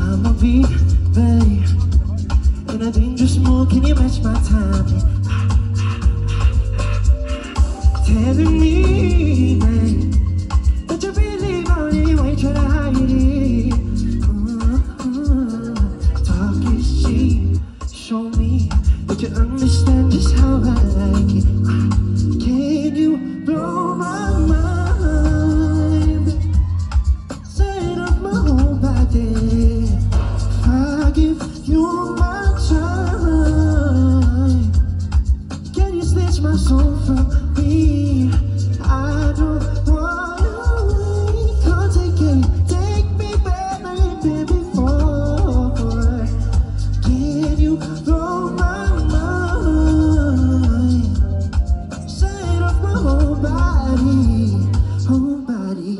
I'ma be ready in a dangerous mood. Can you match my timing? Telling me, babe, that you believe on it, you ain't try to hide it. Talk is cheap. Show me that you understand just how I like it. Can you blow my mind? Set up my whole body. I give you my time. Can you snatch my soul from me? I don't wanna wait. Can't take it. Take me back like you did before. Can you blow my mind? Set up my whole body, whole body.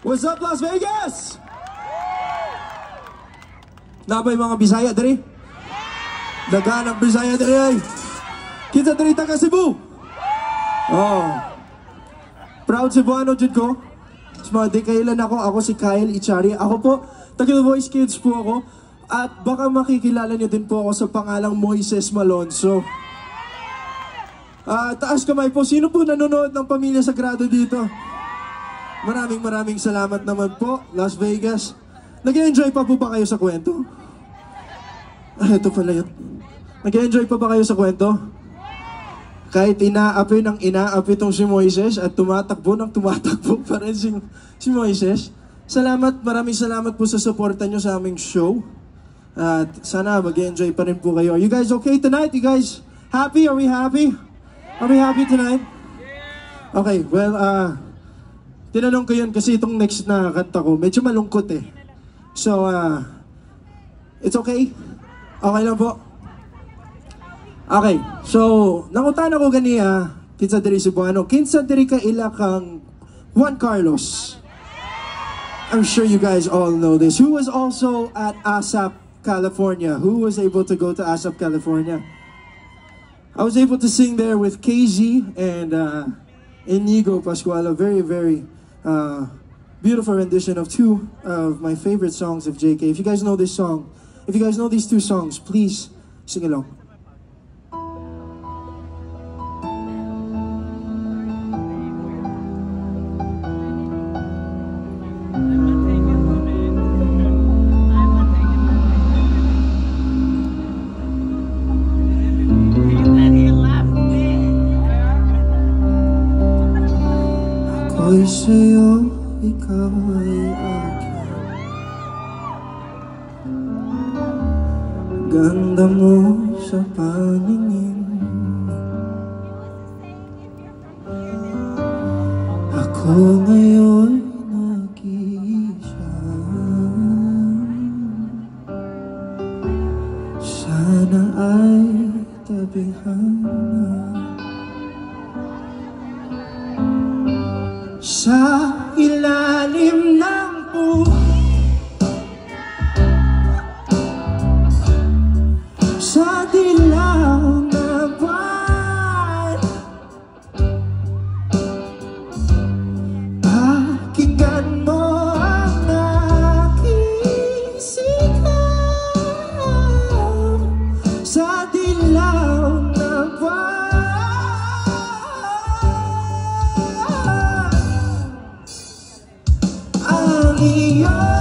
What's up, Las Vegas? Nabay mga Bisaya diri? Daganang Bisaya diri ay. Kita diri taga Cebu. Oh. Proud Cebuano jud ko. Smart di kailan ako si Kyle Ichari. Ako po, taga The Voice Kids po ako. At baka makikilala niyo din po ako sa pangalang Moises Malonzo. Taas kamay po. Sino po nanonood ng Pamilya Sagrado dito? Maraming salamat naman po, Las Vegas. Nag-enjoy pa po ba kayo sa kwento? Ito pala yun. Nag-enjoy pa ba kayo sa kwento? Kahit inaapi ng inaapi tong si Moises at tumatakbo pa rin si Moises. Maraming salamat po sa suporta nyo sa aming show. At sana mag-enjoy pa rin po kayo. Are you guys okay tonight? You guys happy? Are we happy? Are we happy tonight? Okay, well, tinanong ko yun kasi itong next na kanta ko, medyo malungkot eh. So, it's okay? Okay lang po? Okay, so, nangutan ako ganiya, kinsa diri Cebuano, kinsa diri ka ila kang Juan Carlos. I'm sure you guys all know this. Who was also at ASAP, California? Who was able to go to ASAP, California? I was able to sing there with KZ and Inigo Pascual, a very beautiful rendition of two of my favorite songs of JK. If you guys know this song, if you guys know these two songs, please sing along. Dahil sa'yo, ikaw ay akin. Ganda mo sa paningin. Ako ngayon nag-iisa. Sana ay tabihan na. Sa ilalim ng sa dilaw na buwan, pakinggan mo ang aking sigaw. Sa dilaw na buwan, ang iyong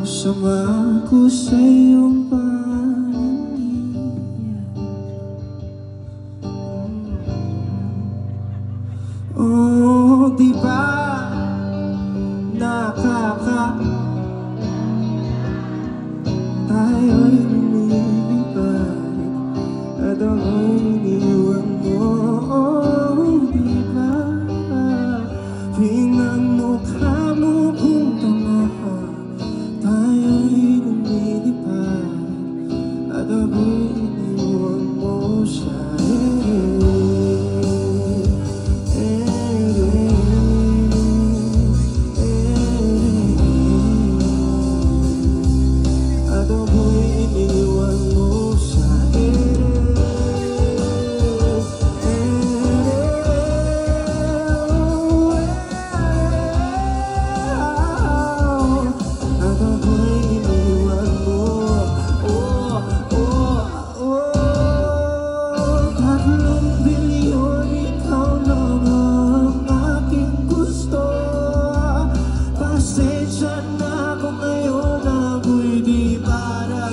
sama ko sa iyong paningin. Oh, di ba tayo'y lumilipad at ako'y iniwan mo. Oh, di ba pinagmukha mo kung tama. Tayo'y lumilipad at ako'y iniwan mo sa para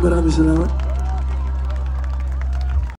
maraming salamat.